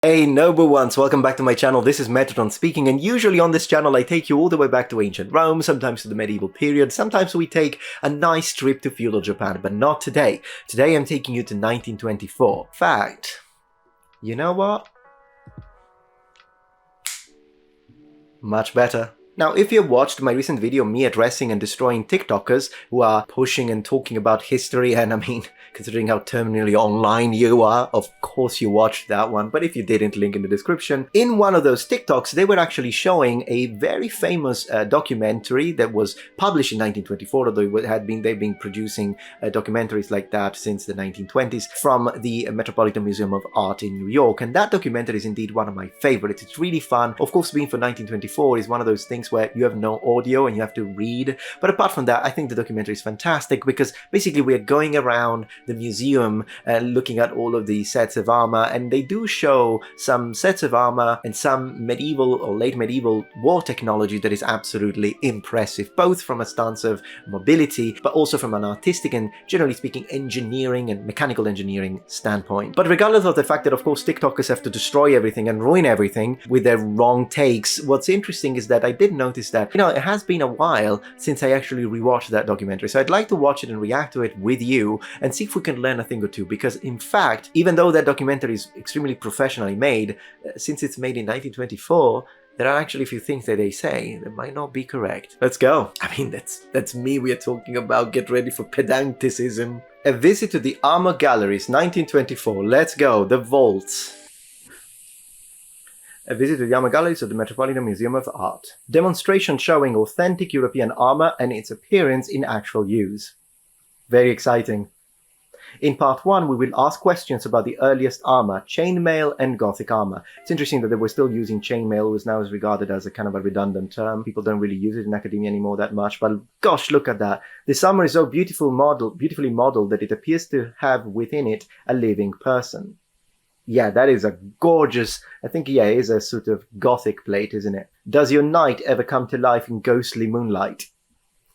Hey noble ones, welcome back to my channel. This is Metatron speaking, and usually on this channel I take you all the way back to ancient Rome, sometimes to the medieval period, sometimes we take a nice trip to feudal Japan, but not today. Today I'm taking you to 1924. Fact, you know what? Much better. Now, if you watched my recent video, me addressing and destroying TikTokers who are pushing and talking about history, and I mean, considering how terminally online you are, of course you watched that one, but if you didn't, link in the description. In one of those TikToks, they were actually showing a very famous documentary that was published in 1924, although they've been producing documentaries like that since the 1920s from the Metropolitan Museum of Art in New York, and that documentary is indeed one of my favorites. It's really fun. Of course, being for 1924 is one of those things where you have no audio and you have to read, but apart from that, I think the documentary is fantastic because basically we're going around the museum and looking at all of the sets of armor, and they do show some sets of armor and some medieval or late medieval war technology that is absolutely impressive, both from a stance of mobility but also from an artistic and, generally speaking, engineering and mechanical engineering standpoint. But regardless of the fact that, of course, TikTokers have to destroy everything and ruin everything with their wrong takes, what's interesting is that I did notice that, it has been a while since I actually rewatched that documentary, so I'd like to watch it and react to it with you and see if we can learn a thing or two, because in fact, even though that documentary is extremely professionally made, since it's made in 1924, there are actually a few things that they say that might not be correct. Let's go. I mean, that's me we are talking about. Get ready for pedanticism. A visit to the Armor Galleries, 1924. Let's go. The vaults. A visit to the Armor Galleries of the Metropolitan Museum of Art. Demonstration showing authentic European armor and its appearance in actual use. Very exciting. In part 1, we will ask questions about the earliest armor, chainmail and Gothic armor. It's interesting that they were still using chainmail, which now is regarded as a kind of a redundant term. People don't really use it in academia anymore that much, but gosh, look at that. This armor is so beautifully modeled that it appears to have within it a living person. Yeah, that is a gorgeous, I think, yeah, it is a sort of Gothic plate, isn't it? Does your knight ever come to life in ghostly moonlight?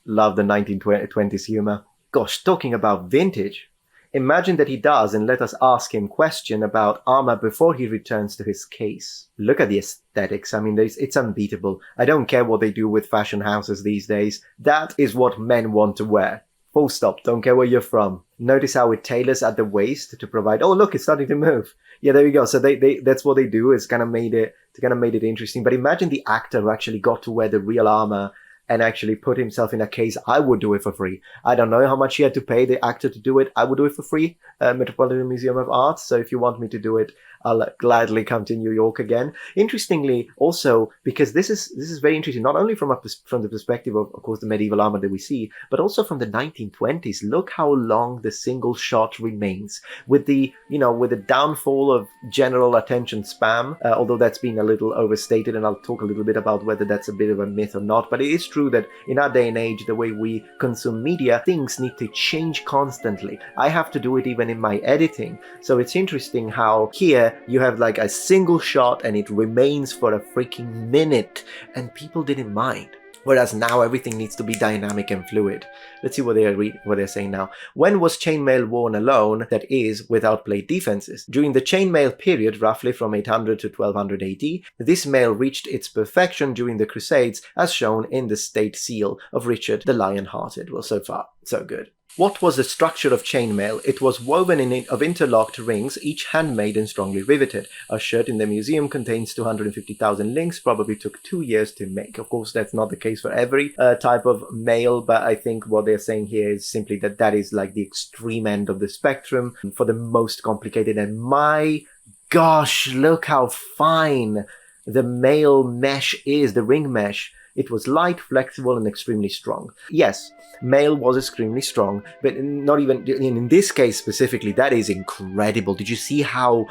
Love the 1920s humor. Gosh, talking about vintage. Imagine that he does, and let us ask him question about armor before he returns to his case. Look at the aesthetics. I mean, it's unbeatable. I don't care what they do with fashion houses these days. That is what men want to wear. Full stop. Don't care where you're from. Notice how it tailors at the waist to provide, oh look, it's starting to move. Yeah, there you go. So they that's what they do, is kind of made it interesting. But imagine the actor who actually got to wear the real armor and actually put himself in a case. I would do it for free. I don't know how much he had to pay the actor to do it. I would do it for free. Metropolitan Museum of Art. So if you want me to do it, I'll gladly come to New York again. Interestingly, also, because this is very interesting, not only from the perspective of course, the medieval armor that we see, but also from the 1920s. Look how long the single shot remains. With the, with the downfall of general attention span, although that's been a little overstated, and I'll talk a little bit about whether that's a bit of a myth or not, but it is true that in our day and age, the way we consume media, things need to change constantly. I have to do it even in my editing. So it's interesting how here you have like a single shot and it remains for a freaking minute, and people didn't mind. Whereas now everything needs to be dynamic and fluid. Let's see what they're saying now. When was chainmail worn alone, that is, without plate defenses? During the chainmail period, roughly from 800 to 1200 AD, this mail reached its perfection during the Crusades, as shown in the state seal of Richard the Lion-Hearted. Well, so far, so good. What was the structure of chainmail? It was woven of interlocked rings, each handmade and strongly riveted. A shirt in the museum contains 250,000 links, probably took 2 years to make. Of course, that's not the case for every type of mail, but I think what they're saying here is simply that is like the extreme end of the spectrum for the most complicated. And my gosh, look how fine the mail mesh is, the ring mesh. It was light, flexible, and extremely strong. Yes, mail was extremely strong, but not even in this case specifically. That is incredible. Did you see how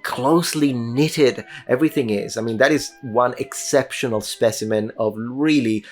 closely knitted everything is? I mean, that is one exceptional specimen of really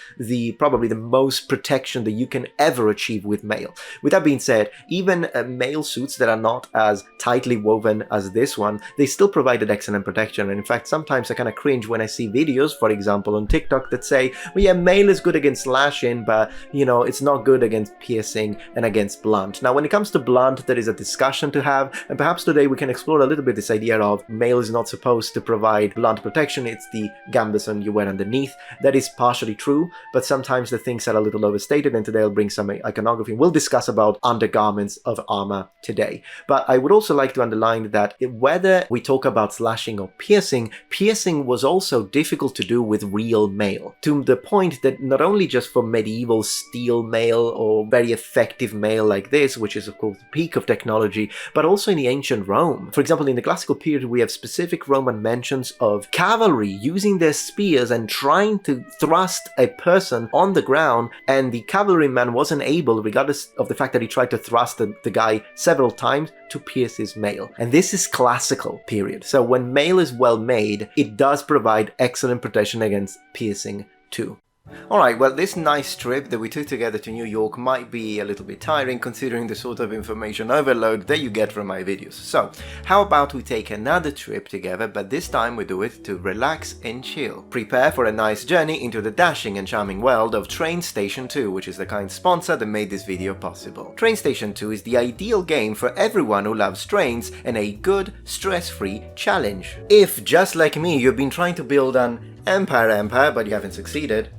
probably the most protection that you can ever achieve with mail. With that being said, even mail suits that are not as tightly woven as this one, they still provided excellent protection. And in fact, sometimes I kind of cringe when I see videos, for example, on TikTok that say, say, well, yeah, mail is good against slashing, but, you know, it's not good against piercing and against blunt. Now, when it comes to blunt, there is a discussion to have, and perhaps today we can explore a little bit this idea of mail is not supposed to provide blunt protection, it's the gambeson you wear underneath. That is partially true, but sometimes the things are a little overstated, and today I'll bring some iconography. We'll discuss about undergarments of armor today. But I would also like to underline that whether we talk about slashing or piercing, piercing was also difficult to do with real mail, to the point that not only just for medieval steel mail or very effective mail like this, which is of course the peak of technology, but also in the ancient Rome. For example, in the classical period, we have specific Roman mentions of cavalry using their spears and trying to thrust a person on the ground, and the cavalryman wasn't able, regardless of the fact that he tried to thrust the guy several times, to pierce his mail. And this is classical period. So when mail is well made, it does provide excellent protection against piercing too. Alright, well, this nice trip that we took together to New York might be a little bit tiring considering the sort of information overload that you get from my videos. So, how about we take another trip together, but this time we do it to relax and chill. Prepare for a nice journey into the dashing and charming world of Train Station 2, which is the kind sponsor that made this video possible. Train Station 2 is the ideal game for everyone who loves trains and a good, stress-free challenge. If, just like me, you've been trying to build an empire but you haven't succeeded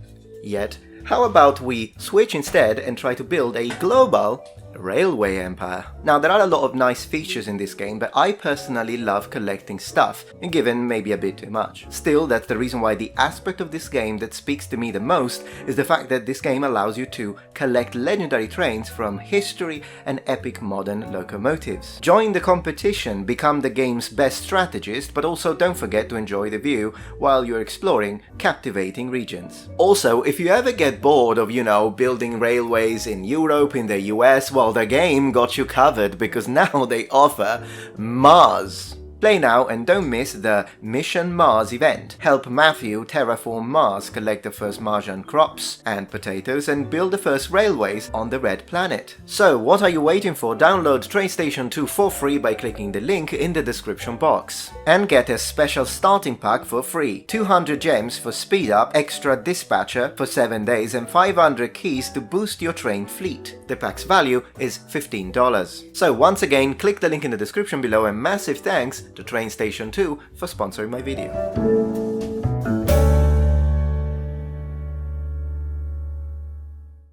yet, how about we switch instead and try to build a global railway empire? Now, there are a lot of nice features in this game, but I personally love collecting stuff, and given maybe a bit too much. Still, that's the reason why the aspect of this game that speaks to me the most is the fact that this game allows you to collect legendary trains from history and epic modern locomotives. Join the competition, become the game's best strategist, but also don't forget to enjoy the view while you're exploring captivating regions. Also, if you ever get bored of, you know, building railways in Europe, in the US, well, the game got you covered because now they offer Mars. Play now and don't miss the Mission Mars event. Help Matthew terraform Mars, collect the first Martian crops and potatoes, and build the first railways on the Red Planet. So what are you waiting for? Download Train Station 2 for free by clicking the link in the description box. And get a special starting pack for free. 200 gems for speed up, extra dispatcher for 7 days, and 500 keys to boost your train fleet. The pack's value is $15. So once again, click the link in the description below, and massive thanks to Train Station 2 for sponsoring my video.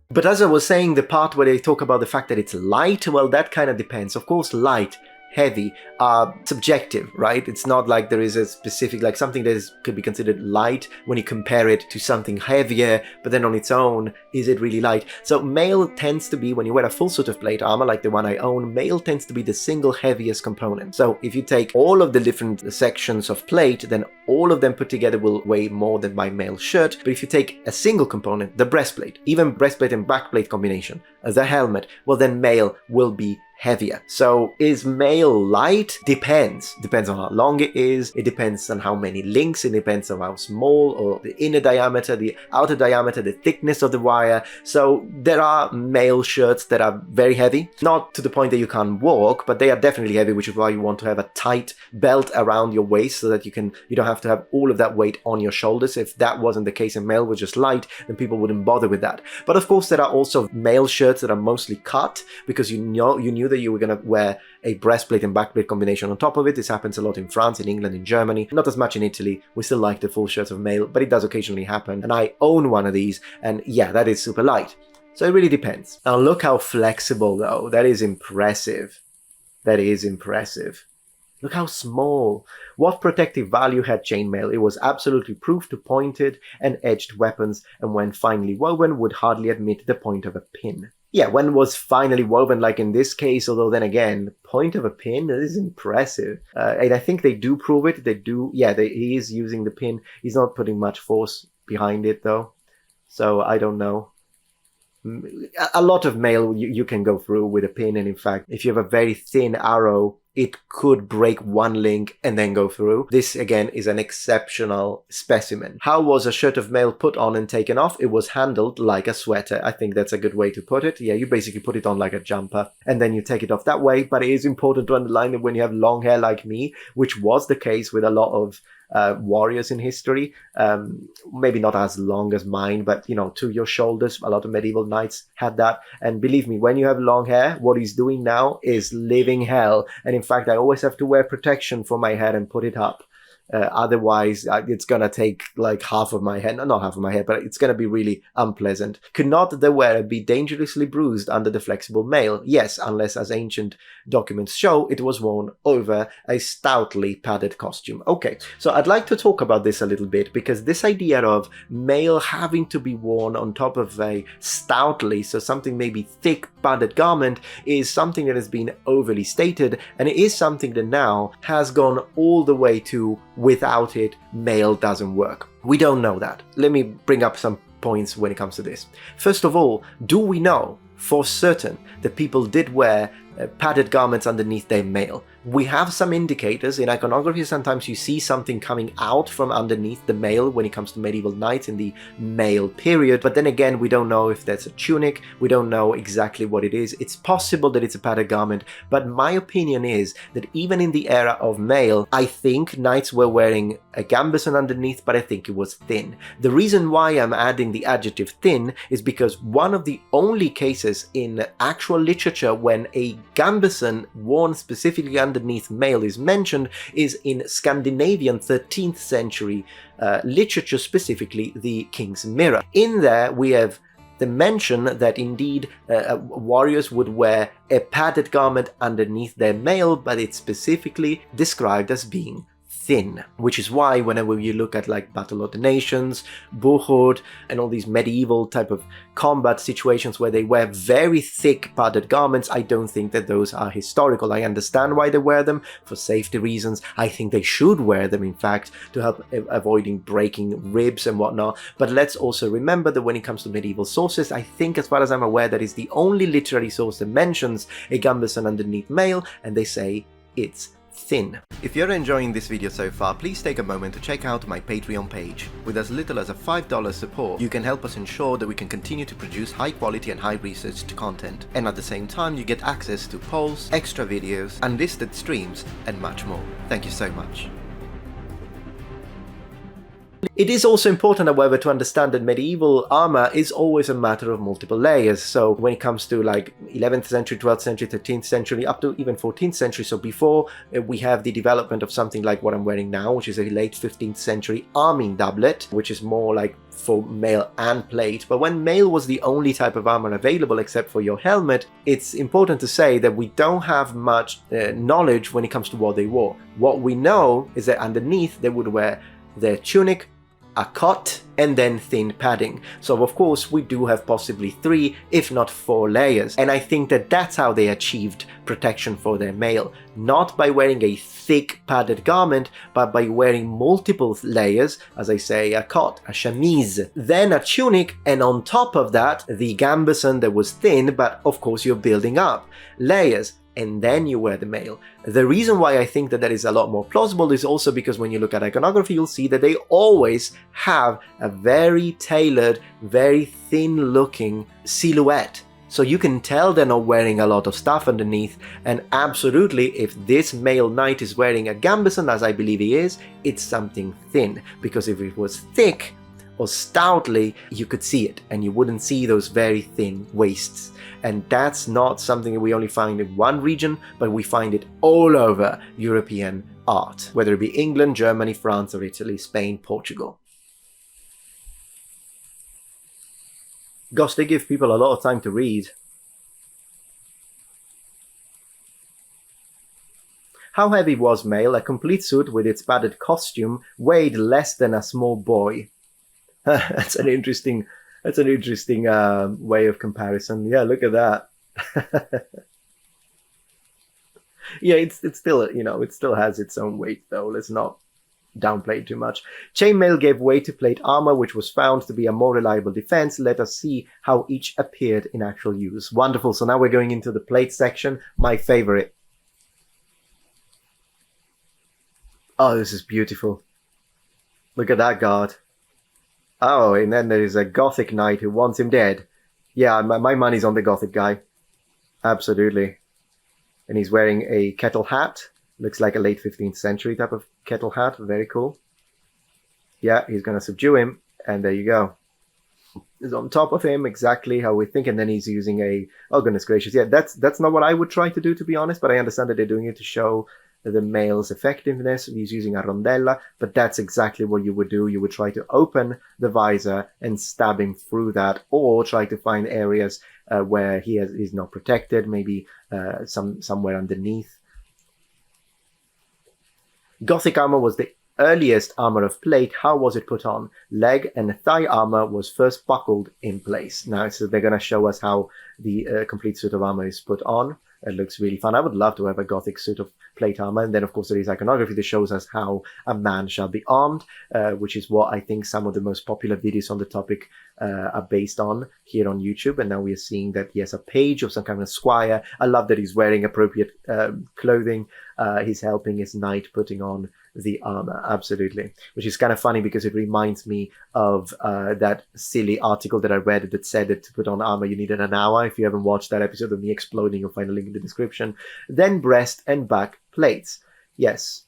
But as I was saying, the part where they talk about the fact that it's light, well, that kind of depends. Of course, light, heavy are subjective, right? It's not like there is a specific, like something that could be considered light when you compare it to something heavier, but then on its own, is it really light? So mail tends to be, when you wear a full suit of plate armor like the one I own, mail tends to be the single heaviest component. So if you take all of the different sections of plate, then all of them put together will weigh more than my mail shirt. But if you take a single component, the breastplate, even breastplate and backplate combination, the helmet, well then mail will be heavier. So is mail light? Depends. Depends on how long it is, it depends on how many links, it depends on how small, or the inner diameter, the outer diameter, the thickness of the wire. So there are mail shirts that are very heavy, not to the point that you can't walk, but they are definitely heavy, which is why you want to have a tight belt around your waist so that you don't have to have all of that weight on your shoulders. If that wasn't the case and mail was just light, then people wouldn't bother with that. But of course there are also mail shirts that are mostly cut because you knew that you were going to wear a breastplate and backplate combination on top of it. This happens a lot in France, in England, in Germany, not as much in Italy. We still like the full shirts of mail, but it does occasionally happen, and I own one of these, and yeah, that is super light. So it really depends. Now look how flexible though. That is impressive. That is impressive. Look how small. What protective value had chainmail? It was absolutely proof to pointed and edged weapons, and when finely woven would hardly admit the point of a pin. Yeah, when it was finally woven, like in this case, although then again, point of a pin, that is impressive. And I think they do prove it. They do, yeah, he is using the pin. He's not putting much force behind it though. So I don't know. A lot of mail you can go through with a pin, and in fact, if you have a very thin arrow it could break one link and then go through. This again is an exceptional specimen. How was a shirt of mail put on and taken off? It was handled like a sweater. I think that's a good way to put it. Yeah, you basically put it on like a jumper and then you take it off that way. But it is important to underline that when you have long hair like me, which was the case with a lot of warriors in history, maybe not as long as mine, but you know, to your shoulders, a lot of medieval knights had that. And believe me, when you have long hair, what he's doing now is living hell. And in fact, I always have to wear protection for my head and put it up. Otherwise, it's gonna take like half of my head, not half of my head, but it's gonna be really unpleasant. Could not the wearer be dangerously bruised under the flexible mail? Yes, unless, as ancient documents show, it was worn over a stoutly padded costume. Okay, so I'd like to talk about this a little bit, because this idea of mail having to be worn on top of a stoutly, so something maybe thick padded garment, is something that has been overly stated, and it is something that now has gone all the way to without it, mail doesn't work. We don't know that. Let me bring up some points when it comes to this. First of all, do we know for certain that people did wear padded garments underneath their mail? We have some indicators. In iconography, sometimes you see something coming out from underneath the mail when it comes to medieval knights in the mail period, but then again, we don't know if that's a tunic, we don't know exactly what it is. It's possible that it's a padded garment, but my opinion is that even in the era of mail, I think knights were wearing a gambeson underneath, but I think it was thin. The reason why I'm adding the adjective thin is because one of the only cases in actual literature when a gambeson worn specifically underneath mail is mentioned is in Scandinavian 13th century literature, specifically the King's Mirror. In there we have the mention that indeed warriors would wear a padded garment underneath their mail, but it's specifically described as being thin, which is why whenever you look at like Battle of the Nations, Buchod, and all these medieval type of combat situations where they wear very thick padded garments, I don't think that those are historical. I understand why they wear them for safety reasons. I think they should wear them, in fact, to help avoiding breaking ribs and whatnot. But let's also remember that when it comes to medieval sources, I think, as far as I'm aware, that is the only literary source that mentions a gambeson underneath mail, and they say it's thin. If you're enjoying this video so far, please take a moment to check out my Patreon page. With as little as a $5 support, you can help us ensure that we can continue to produce high quality and high researched content. And at the same time, you get access to polls, extra videos, unlisted streams, and much more. Thank you so much. It is also important, however, to understand that medieval armor is always a matter of multiple layers. So when it comes to like 11th century, 12th century, 13th century, up to even 14th century, so before we have the development of something like what I'm wearing now, which is a late 15th century arming doublet, which is more like for mail and plate. But when mail was the only type of armor available except for your helmet, it's important to say that we don't have much knowledge when it comes to what they wore. What we know is that underneath they would wear their tunic, a cot, and then thin padding. So of course we do have possibly 3, if not 4 layers. And I think that that's how they achieved protection for their mail. Not by wearing a thick padded garment, but by wearing multiple layers, as I say, a cot, a chemise, then a tunic, and on top of that, the gambeson that was thin, but of course you're building up layers, and then you wear the mail. The reason why I think that that is a lot more plausible is also because when you look at iconography, you'll see that they always have a very tailored, very thin looking silhouette. So you can tell they're not wearing a lot of stuff underneath, and absolutely, if this male knight is wearing a gambeson, as I believe he is, it's something thin, because if it was thick or stoutly, you could see it, and you wouldn't see those very thin waists. And that's not something that we only find in one region, but we find it all over European art, whether it be England, Germany, France, or Italy, Spain, Portugal. Gosh, they give people a lot of time to read. How heavy was mail? A complete suit with its padded costume weighed less than a small boy. That's an interesting way of comparison. Yeah, look at that. Yeah, it's still, you know, it still has its own weight though. Let's not downplay it too much. Chainmail gave way to plate armor, which was found to be a more reliable defense. Let us see how each appeared in actual use. Wonderful. So now we're going into the plate section, my favorite. Oh, this is beautiful. Look at that guard. Oh, and then there's a Gothic knight who wants him dead. Yeah, my money's on the Gothic guy. Absolutely. And he's wearing a kettle hat. Looks like a late 15th century type of kettle hat. Very cool. Yeah, he's going to subdue him. And there you go. He's on top of him, exactly how we think. And then he's using a... Oh, goodness gracious. Yeah, that's not what I would try to do, to be honest. But I understand that they're doing it to show the male's effectiveness. He's using a rondella, but that's exactly what you would do. You would try to open the visor and stab him through that, or try to find areas where he's not protected, maybe somewhere underneath. Gothic armor was the earliest armor of plate. How was it put on? Leg and thigh armor was first buckled in place. Now, so they're going to show us how the complete suit of armor is put on. It looks really fun. I would love to have a Gothic suit of plate armor. And then, of course, there is iconography that shows us how a man shall be armed, which is what I think some of the most popular videos on the topic are based on here on YouTube. And now we are seeing that he has a page of some kind of squire. I love that he's wearing appropriate clothing. He's helping his knight putting on the armor. Absolutely. Which is kind of funny because it reminds me of that silly article that I read that said that to put on armor you needed an hour. If you haven't watched that episode of me exploding, you'll find a link in the description. Then breast and back plates. Yes.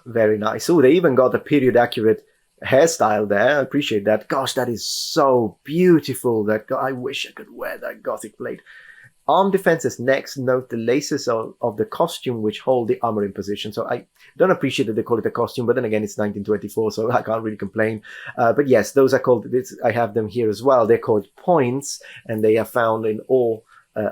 Very nice. Oh, they even got a period accurate hairstyle there. I appreciate that. Gosh, that is so beautiful. I wish I could wear that Gothic plate. Arm defenses next. Note the laces of the costume which hold the armor in position. So I don't appreciate that they call it a costume, but then again, it's 1924, so I can't really complain. But yes, those are called, I have them here as well. They're called points, and they are found in all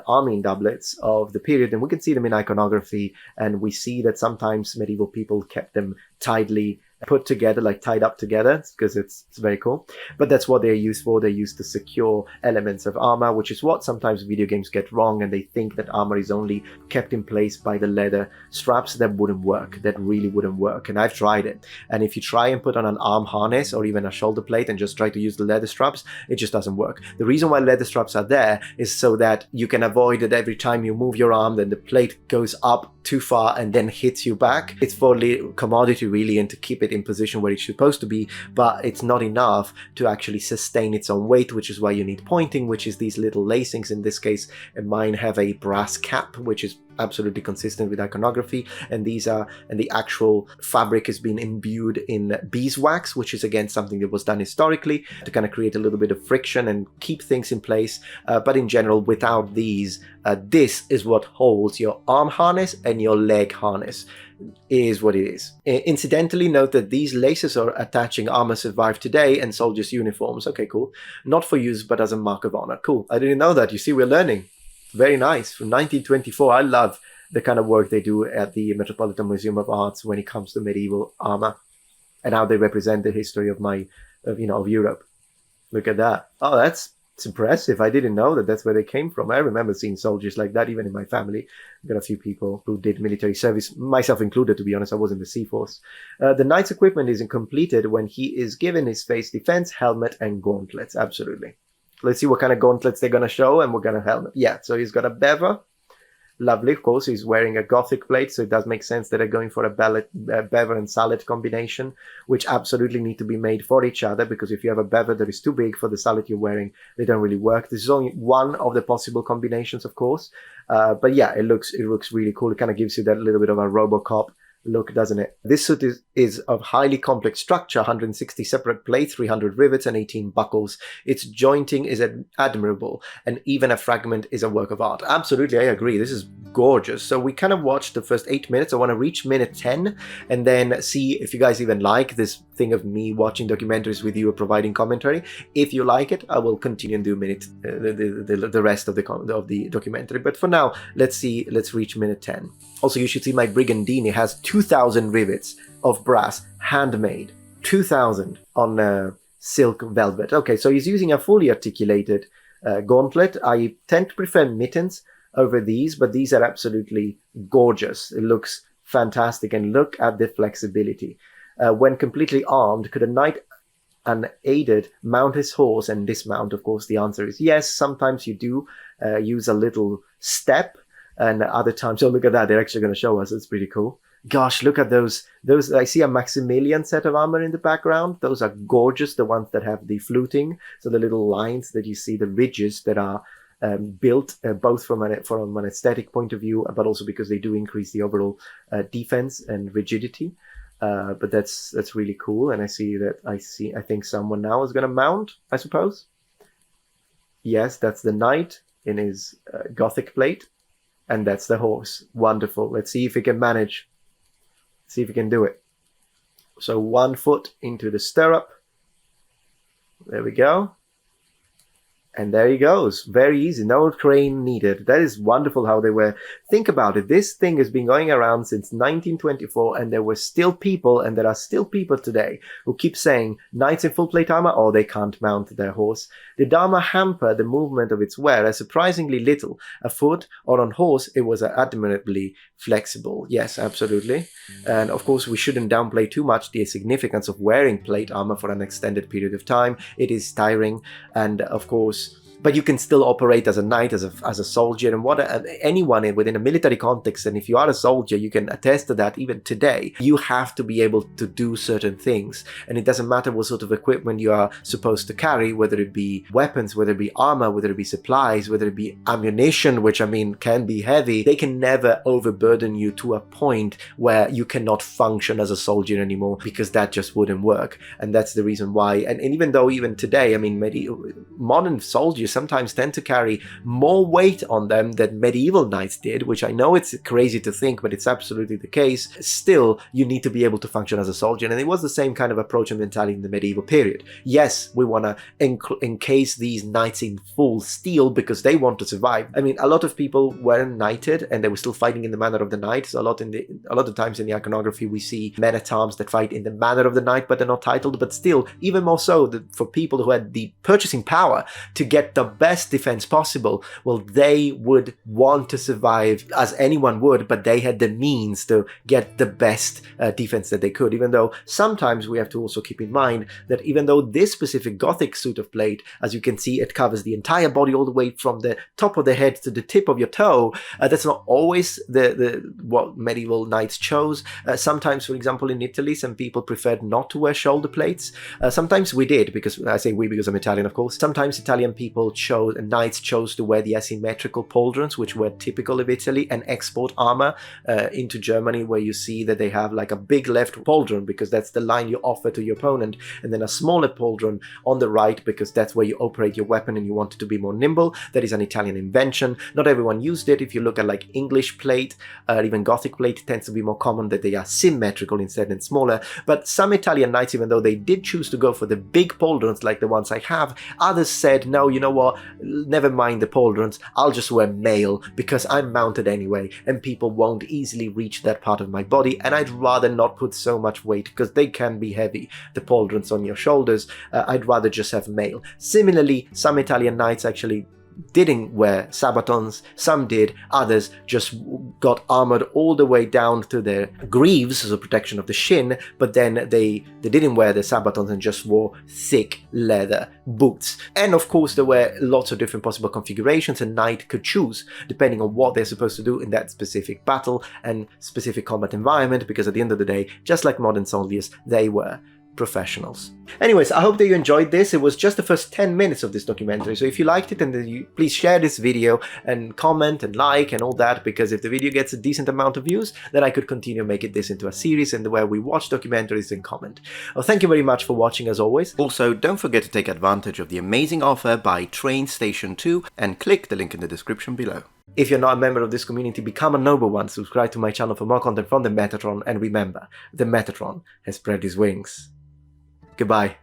arming doublets of the period. And we can see them in iconography, and we see that sometimes medieval people kept them tidily put together, like tied up together, because it's very cool. But that's what they're used for. They're used to secure elements of armor, which is what sometimes video games get wrong, and they think that armor is only kept in place by the leather straps. That wouldn't work. That really wouldn't work. And I've tried it. And if you try and put on an arm harness or even a shoulder plate and just try to use the leather straps, it just doesn't work. The reason why leather straps are there is so that you can avoid that every time you move your arm, then the plate goes up too far and then hits you back. It's for commodity really, and to keep it in position where it's supposed to be, but it's not enough to actually sustain its own weight, which is why you need pointing, which is these little lacings. In this case, mine have a brass cap, which is absolutely consistent with iconography, and the actual fabric has been imbued in beeswax, which is again something that was done historically to kind of create a little bit of friction and keep things in place. But in general, without these, this is what holds your arm harness and your leg harness. Is what it is. Incidentally, note that these laces are attaching armor survived today and soldiers' uniforms. Okay, cool. Not for use, but as a mark of honor. Cool. I didn't know that. You see, we're learning. Very nice. From 1924, I love the kind of work they do at the Metropolitan Museum of Arts when it comes to medieval armor and how they represent the history of Europe. Look at that. Oh, it's impressive. I didn't know that that's where they came from. I remember seeing soldiers like that, even in my family. I've got a few people who did military service, myself included, to be honest. I was in the Sea Force. The knight's equipment isn't completed when he is given his face defense, helmet, and gauntlets. Absolutely. Let's see what kind of gauntlets they're going to show and what kind of helmet. Yeah, so he's got a bever. Lovely, of course. He's wearing a Gothic plate, so it does make sense that they're going for a bever and sallet combination, which absolutely need to be made for each other, because if you have a bever that is too big for the sallet you're wearing, they don't really work. This is only one of the possible combinations, of course. But yeah, it looks really cool. It kind of gives you that little bit of a RoboCop look, doesn't it? This suit is of highly complex structure, 160 separate plates, 300 rivets, and 18 buckles. Its jointing is admirable, and even a fragment is a work of art. Absolutely, I agree. This is gorgeous. So we kind of watched the first 8 minutes. I want to reach minute 10 and then see if you guys even like this thing of me watching documentaries with you or providing commentary. If you like it, I will continue and do the rest of the documentary. But for now, let's reach minute 10. Also, you should see my Brigandine. It has 2,000 rivets of brass, handmade. 2,000 on silk velvet. Okay, so he's using a fully articulated gauntlet. I tend to prefer mittens over these, but these are absolutely gorgeous. It looks fantastic, and look at the flexibility. When completely armed, could a knight unaided mount his horse and dismount? Of course, the answer is yes. Sometimes you do use a little step, and other times, oh, look at that, they're actually going to show us. It's pretty cool. Gosh, look at those. I see a Maximilian set of armor in the background. Those are gorgeous, the ones that have the fluting. So the little lines that you see, the ridges that are built both from an aesthetic point of view, but also because they do increase the overall defense and rigidity. But that's really cool. And I think someone now is going to mount, I suppose. Yes, that's the knight in his Gothic plate. And that's the horse. Wonderful. Let's see if he can manage. See if he can do it. So 1 foot into the stirrup. There we go. And there he goes. Very easy. No crane needed. That is wonderful how they were. Think about it. This thing has been going around since 1924, and there were still people, and there are still people today, who keep saying knights in full plate armor, oh, they can't mount their horse. Did armor hamper the movement of its wearer? Surprisingly little. Afoot or on horse, it was admirably flexible. Yes, absolutely. And of course, we shouldn't downplay too much the significance of wearing plate armor for an extended period of time. It is tiring, and of course, but you can still operate as a knight, as a soldier, and anyone within a military context. And if you are a soldier, you can attest to that even today. You have to be able to do certain things, and it doesn't matter what sort of equipment you are supposed to carry, whether it be weapons, whether it be armor, whether it be supplies, whether it be ammunition, which I mean can be heavy. They can never overburden you to a point where you cannot function as a soldier anymore, because that just wouldn't work. And that's the reason why. And even though even today, I mean, modern soldiers sometimes tend to carry more weight on them than medieval knights did, which I know it's crazy to think, but it's absolutely the case. Still, you need to be able to function as a soldier, and it was the same kind of approach and mentality in the medieval period. Yes, we want to encase these knights in full steel because they want to survive. I mean, a lot of people weren't knighted, and they were still fighting in the manner of the knight. So a lot of times in the iconography, we see men-at-arms that fight in the manner of the knight, but they're not titled. But still, even more so, for people who had the purchasing power to get the best defense possible, well, they would want to survive as anyone would, but they had the means to get the best defense that they could. Even though sometimes we have to also keep in mind that even though this specific Gothic suit of plate, as you can see, it covers the entire body all the way from the top of the head to the tip of your toe, that's not always what medieval knights chose. Sometimes, for example, in Italy, some people preferred not to wear shoulder plates. Sometimes we did, because I say we because I'm Italian, of course. Sometimes Italian people knights chose to wear the asymmetrical pauldrons, which were typical of Italy, and export armor into Germany, where you see that they have like a big left pauldron because that's the line you offer to your opponent, and then a smaller pauldron on the right because that's where you operate your weapon and you want it to be more nimble. That is an Italian invention. Not everyone used it. If you look at like English plate, even Gothic plate, it tends to be more common that they are symmetrical instead and smaller. But some Italian knights, even though they did choose to go for the big pauldrons like the ones I have, others said, no, you know what, never mind the pauldrons, I'll just wear mail because I'm mounted anyway and people won't easily reach that part of my body, and I'd rather not put so much weight because they can be heavy, the pauldrons on your shoulders. I'd rather just have mail. Similarly, some Italian knights actually didn't wear sabatons, some did, others just got armored all the way down to their greaves as a protection of the shin, but then they didn't wear the sabatons and just wore thick leather boots. And of course there were lots of different possible configurations a knight could choose depending on what they're supposed to do in that specific battle and specific combat environment, because at the end of the day, just like modern soldiers, they were professionals. Anyways, I hope that you enjoyed this. It was just the first 10 minutes of this documentary, so if you liked it, then please share this video and comment and like and all that, because if the video gets a decent amount of views, then I could continue making this into a series and where we watch documentaries and comment. Well, thank you very much for watching as always. Also, don't forget to take advantage of the amazing offer by Train Station 2 and click the link in the description below. If you're not a member of this community, become a noble one, subscribe to my channel for more content from the Metatron, and remember, the Metatron has spread his wings. Goodbye.